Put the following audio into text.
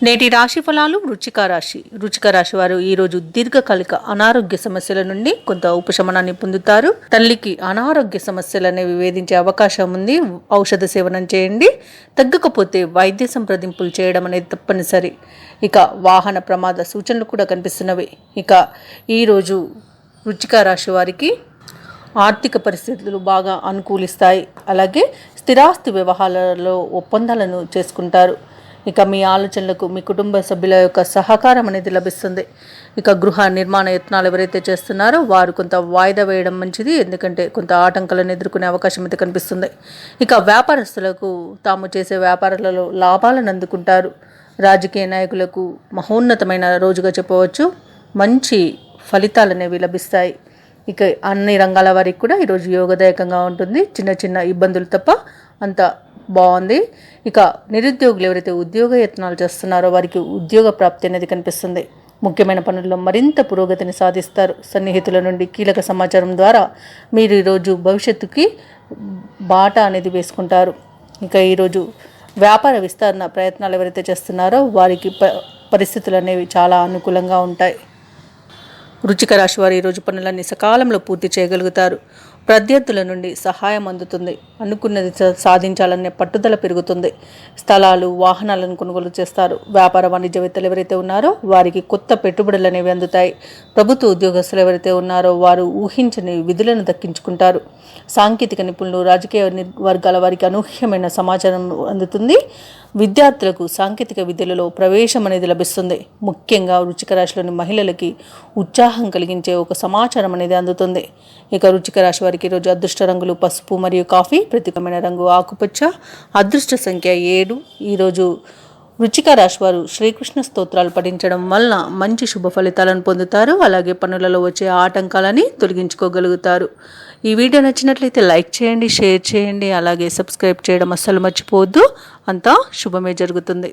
నేటి రాశి ఫలాలు. వృచ్చిక రాశి వారు ఈరోజు దీర్ఘకాలిక అనారోగ్య సమస్యల నుండి కొంత ఉపశమనాన్ని పొందుతారు. తల్లికి అనారోగ్య సమస్యలు అనేవి వేధించే అవకాశం ఉంది. ఔషధ సేవనం చేయండి. తగ్గకపోతే వైద్య సంప్రదింపులు చేయడం అనేది తప్పనిసరి. ఇక వాహన ప్రమాద సూచనలు కూడా కనిపిస్తున్నవి. ఇక ఈరోజు వృచ్చిక రాశి వారికి ఆర్థిక పరిస్థితులు బాగా అనుకూలిస్తాయి. అలాగే స్థిరాస్తి వ్యవహారాలలో ఒప్పందాలను చేసుకుంటారు. ఇక మీ ఆలోచనలకు మీ కుటుంబ సభ్యుల యొక్క సహకారం అనేది లభిస్తుంది. ఇక గృహ నిర్మాణ యత్నాలు ఎవరైతే చేస్తున్నారో వారు కొంత వాయిదా వేయడం మంచిది. ఎందుకంటే కొంత ఆటంకాలను ఎదుర్కొనే అవకాశం అయితే కనిపిస్తుంది. ఇక వ్యాపారస్తులకు తాము చేసే వ్యాపారాలలో లాభాలను అందుకుంటారు. రాజకీయ నాయకులకు మహోన్నతమైన రోజుగా చెప్పవచ్చు. మంచి ఫలితాలు అనేవి లభిస్తాయి. ఇక అన్ని రంగాల వారికి కూడా ఈరోజు యోగదాయకంగా ఉంటుంది. చిన్న చిన్న ఇబ్బందులు తప్ప అంత బాగుంది. ఇక నిరుద్యోగులు ఎవరైతే ఉద్యోగ యత్నాలు చేస్తున్నారో వారికి ఉద్యోగ ప్రాప్తి అనేది కనిపిస్తుంది. ముఖ్యమైన పనుల్లో మరింత పురోగతిని సాధిస్తారు. సన్నిహితుల నుండి కీలక సమాచారం ద్వారా మీరు ఈరోజు భవిష్యత్తుకి బాట అనేది వేసుకుంటారు. ఇక ఈరోజు వ్యాపార విస్తరణ ప్రయత్నాలు ఎవరైతే చేస్తున్నారో వారికి పరిస్థితులు అనేవి చాలా అనుకూలంగా ఉంటాయి. వృచ్చిక రాశి వారు ఈరోజు పనులన్నీ సకాలంలో పూర్తి చేయగలుగుతారు. ప్రత్యర్థుల నుండి సహాయం అందుతుంది. అనుకున్నది సాధించాలనే పట్టుదల పెరుగుతుంది. స్థలాలు, వాహనాలను కొనుగోలు చేస్తారు. వ్యాపార వాణిజ్యవేత్తలు ఎవరైతే ఉన్నారో వారికి కొత్త పెట్టుబడులు అనేవి అందుతాయి. ప్రభుత్వ ఉద్యోగస్తులు ఎవరైతే ఉన్నారో వారు ఊహించని విధులను దక్కించుకుంటారు. సాంకేతిక నిపుణులు, రాజకీయ వర్గాల వారికి అనూహ్యమైన సమాచారం అందుతుంది. విద్యార్థులకు సాంకేతిక విద్యలలో ప్రవేశం అనేది లభిస్తుంది. ముఖ్యంగా వృచ్చిక రాశిలోని మహిళలకి ఉత్సాహం కలిగించే ఒక సమాచారం అనేది అందుతుంది. ఇక వృచ్చిక రాశి వారికి ఈరోజు అదృష్ట రంగులు పసుపు మరియు కాఫీ. ప్రతికూలమైన రంగు ఆకుపచ్చ. అదృష్ట సంఖ్య 7. ఈరోజు వృచ్చిక రాశి వారు శ్రీకృష్ణ స్తోత్రాలు పఠించడం వలన మంచి శుభ ఫలితాలను పొందుతారు. అలాగే పనులలో వచ్చే ఆటంకాలని తొలగించుకోగలుగుతారు. ఈ వీడియో నచ్చినట్లయితే లైక్ చేయండి, షేర్ చేయండి, అలాగే సబ్స్క్రైబ్ చేయడం అస్సలు మర్చిపోవద్దు. అంతా శుభమే జరుగుతుంది.